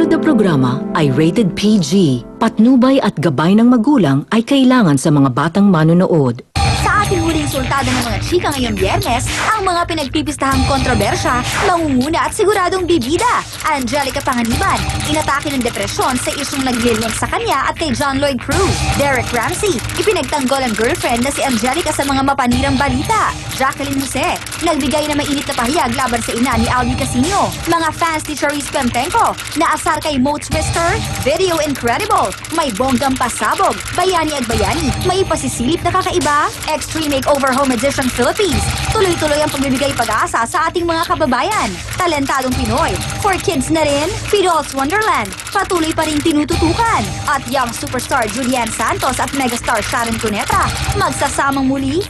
kada programa ay rated PG. Patnubay at gabay ng magulang ay kailangan sa mga batang manonood. Sa ating huling sultado ng mga chika ngayong Biyernes, ang mga pinagpipistahang kontrobersya, mangunguna at siguradong bibida. Angelica Panganiban, inatake ng depresyon sa isyong naglilink sa kanya at kay John Lloyd Cruz. Derek Ramsey, ipinagtanggol ang girlfriend na si Angelica sa mga mapanirang balita. Jacqueline Jose, nagbigay na mainit na pahayag laban sa ina ni Albi Casino. Mga fans ni Charisse Pempenko, naasar kay Moats Whisker. Video incredible, may bonggang pasabog. Bayani at bayani, may pasisilip na kakaiba. Extreme Makeover Home Edition Philippines. Tuloy-tuloy ang pagbibigay pag-asa sa ating mga kababayan. Talentadong Pinoy. For kids na rin, Fidol's Wonderland. Patuloy pa rin tinututukan. At young superstar Julian Santos at megastar Sharon Cuneta. Magsasamang muli.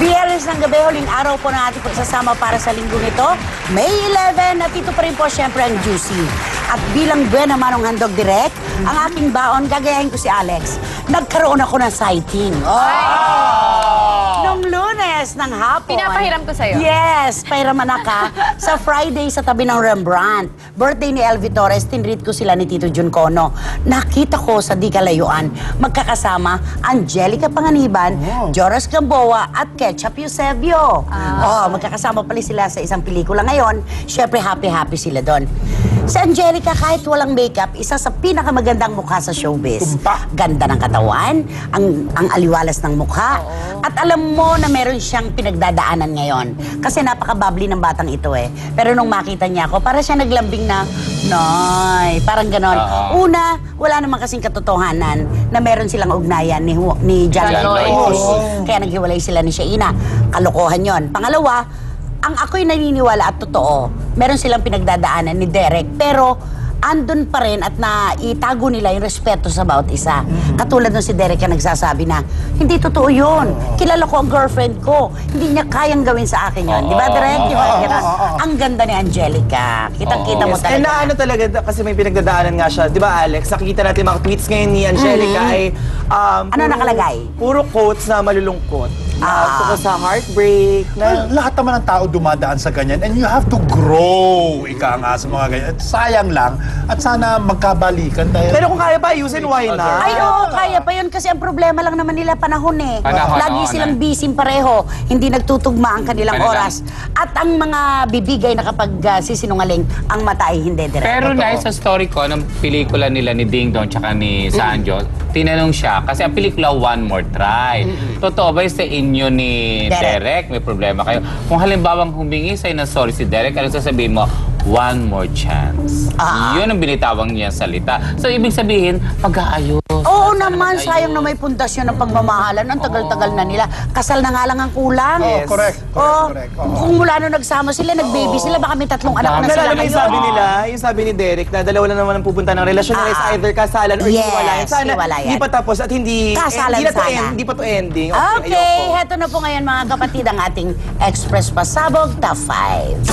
Biyernes ng gabi, huling araw po ng ating pagsasama para sa linggo nito. May 11 at ito pa rin po siyempre ang Juicy. At bilang buwan naman ng handog direct, ang aking baon, gagayahin ko si Alex. Nagkaroon ako ng sighting. Nung Lunes ng hapon. Pinapahiram ko sa'yo. Yes, pahiraman ka. Sa Friday sa tabi ng Rembrandt. Birthday ni Elvi Torres, tinreat ko sila ni Tito Juncono. Nakita ko sa di kalayuan, magkakasama Angelica Panganiban, Joras Gamboa at Ketchup Eusebio. Magkakasama pala sila sa isang pelikula ngayon. Siyempre, happy-happy sila doon. Si Angelica, kahit walang makeup, isa sa pinakamagandang mukha sa showbiz. Ganda ng katawan, ang aliwalas ng mukha. At alam mo na meron siyang pinagdadaanan ngayon. Kasi napaka-bubbly ng batang ito eh. Pero nung makita niya ako, para siya naglambing na, Nay, parang ganon. Una, wala naman kasing katotohanan na meron silang ugnayan ni John Lloyd. Kaya naghiwalay sila ni Shaina. Kalokohan yon. Pangalawa, ang ako'y naniniwala at totoo, meron silang pinagdadaanan ni Derek, pero andun pa rin at naitago nila yung respeto sa bawat isa. Katulad nung si Derek na nagsasabi na, hindi totoo yun. Kilala ko ang girlfriend ko. Hindi niya kayang gawin sa akin yun. Di ba, Derek? Ang ganda ni Angelica. Kitang-kita mo talaga. Na ano talaga, kasi may pinagdadaanan nga siya. Di ba, Alex? Nakikita natin mga tweets ngayon ni Angelica ay... ano nakalagay? Puro quotes na malulungkot. Tungkol sa heartbreak. Well, lahat naman ng tao dumadaan sa ganyan and you have to grow, ika nga sa mga ganyan. Sayang lang at sana magkabalikan dahil... Pero kung kaya pa, ayusin, why not? Ay, oo, kaya pa yun kasi ang problema lang naman nila panahon eh. Lagi silang busy pareho, hindi nagtutugma ang kanilang oras. At ang mga bibigay na kapag sisinungaling, ang mata ay hindi direct. Pero dahil sa story ko, ng pelikula nila ni Ding Dong tsaka ni Sanjo, tinanong siya, kasi ang pelikula, One More Try. Totoo ba sa inyo ni Derek? May problema kayo? Kung halimbawang humingi sa'yo ng sorry si Derek, ano sasabihin mo? One more chance. Yun ang binitawang niya salita. So, ibig sabihin, pag-aayos. Oo naman, sayang na may pundasyon ng pagmamahalan. Ang tagal-tagal na nila. Kasal na nga lang ang kulang. Yes. Correct. Kung mula nung nagsama sila, nag-baby sila, baka may tatlong anak na sila Nalala mo yung sabi nila, yung sabi ni Derek, na dalawa na naman ang pupunta ng relasyon nila is either kasalan or hiwalayan. Sana hindi pa tapos at hindi pa to ending. Okay, heto na po ngayon mga kapatid ang ating Express Pasabog Top 5.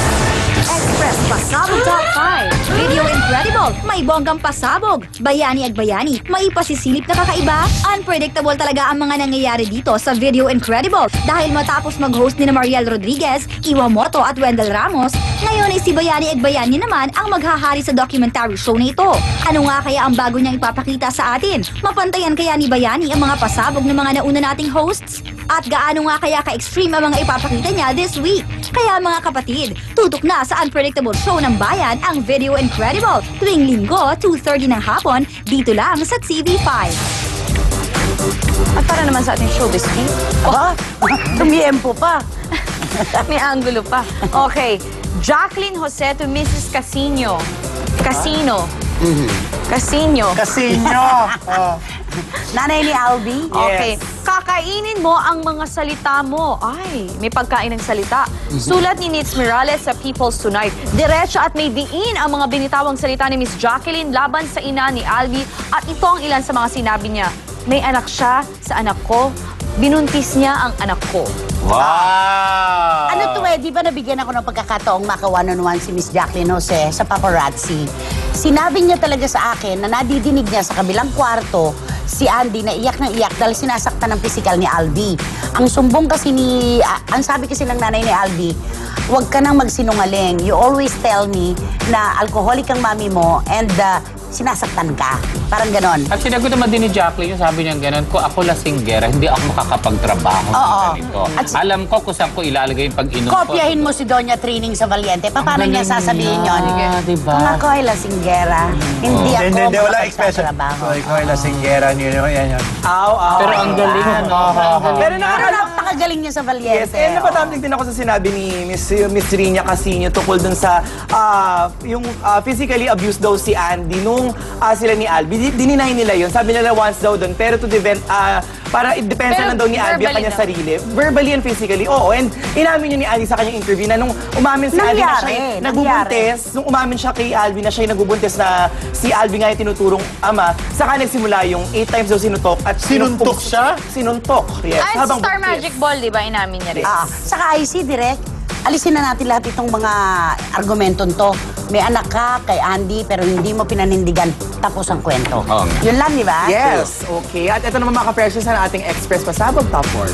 Express Pasabog Top 5. Video incredible, may bonggang pasabog. Bayani at bayani, may pasisilip na kakaiba. Unpredictable talaga ang mga nangyayari dito sa Video Incredible. Dahil matapos mag-host ni Mariel Rodriguez, Iwamoto at Wendell Ramos, ngayon ay si Bayani at bayani naman ang maghahari sa documentary show na ito. Ano nga kaya ang bago niyang ipapakita sa atin? Mapantayan kaya ni Bayani ang mga pasabog ng mga nauna nating hosts? At gaano nga kaya ka-extreme ang mga ipapakita niya this week? Kaya mga kapatid, tutok na sa unpredictable show ng bayan ang Video Incredible tuwing Linggo, 2:30 ng hapon, dito lang sa TV5. At para naman sa ating showbiz beat. Tumiempo pa. May angulo pa. Okay. Jacqueline Jose to Mrs. Casino. Casino. Casino. Nanay ni Albi? Okay. Kakainin mo ang mga salita mo. Ay, may pagkain ng salita. Sulat ni Nitz Mirales sa People's Tonight. Diretso at may diin ang mga binitawang salita ni Miss Jacqueline laban sa ina ni Albi. At ito ang ilan sa mga sinabi niya. May anak siya sa anak ko. Binuntis niya ang anak ko. Wow! Ano to di ba nabigyan ako ng pagkakataong maka-one-on-one si Miss Jacqueline Jose sa paparazzi? Sinabi niya talaga sa akin na nadidinig niya sa kabilang kwarto si Andy na iyak ng iyak dahil sinasaktan ng pisikal ni Albi. Ang sumbong kasi ang sabi kasi ng nanay ni Albi, huwag ka nang magsinungaling. You always tell me na alcoholic ang mami mo and sinasaktan ka. Parang ganon. At sinagot naman din ni Jacqueline, yung sabi niya gano'n, kung ako lasinggera, hindi ako makakapagtrabaho ng ganito. Alam ko kung saan ko ilalagay yung pag-inom ko. Kopyahin mo si Doña Trining sa Valiente. Paano niya sasabihin yun? Diba? Kung ako ay lasinggera, hindi ako Hindi, wala expression. makapagtatrabaho. So, ikaw ay lasinggera niyo. Yan. Pero ang galing, ano? Pero Pero napakagaling niya sa Valiente. Yes, and napatamig din ako sa sinabi ni Miss Rina Casino tungkol dun sa yung physically abused daw si Andy nung sila ni Albi. Dininay nila yun. Sabi nila once daw dun. Pero to defend, para i-depensa Pero lang daw ni Albi ang verbally kanyang daw. sarili. Verbally and physically, oo. And inamin yun ni Albi sa kanyang interview na nung umamin si Albi na siya nagbubuntes, nung umamin siya kay Albi na siya nagbubuntes na si Albi nga yung tinuturong ama, saka nagsimula yung 8 times daw sinutok at Sinuntok siya? Sinuntok, yes. Ay, habang Star buntis. Magic Ball, di ba? Inamin niya rin. Saka IC, direct, alisin na natin lahat itong mga argumentong to. May anak ka kay Andy pero hindi mo pinanindigan, tapos ang kwento. Oo. Yun lang, di ba? Yes, okay. At ito naman mga ka-precious na ating Express Pasabog Top 4.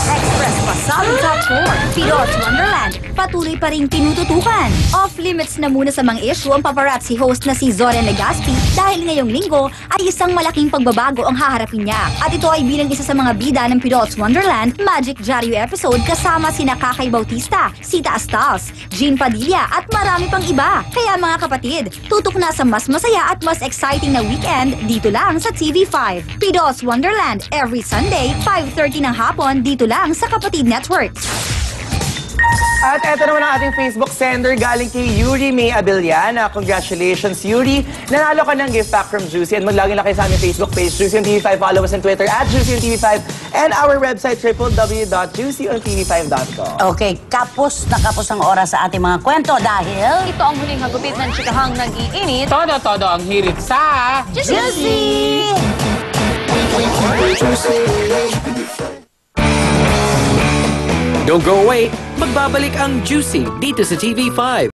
Express Pasabog Top 4. Piro's Wonderland. Patuloy pa rin tinututukan. Off-limits na muna sa mga issue ang paparazzi host na si Zoren Legaspi dahil ngayong linggo ay isang malaking pagbabago ang haharapin niya. At ito ay bilang isa sa mga bida ng Piro's Wonderland Magic Diario episode kasama sina Kakay Bautista, Sita Astals, Jean Padilla at marami pang iba. Kaya mga kapatid, tutok na sa mas masaya at mas exciting na weekend dito lang sa TV5. Piro's Wonderland every Sunday 5:30 ng hapon dito lang sa Kapatid Networks. At eto naman ang ating Facebook sender galing kay Yuri May Abellana. Congratulations, Yuri! Nanalo ka ng gift pack from Juicy and maglagin na kayo sa aming Facebook page, Juicy on TV5. Follow us on Twitter at Juicy on TV5 and our website, www.juicyontv5.com. Okay, kapos na kapos ang oras sa ating mga kwento dahil... Ito ang huling hagupit ng chikahang nag-iinit. Todo ang hirit sa... Juicy! Don't go away, magbabalik ang Juicy dito sa TV5.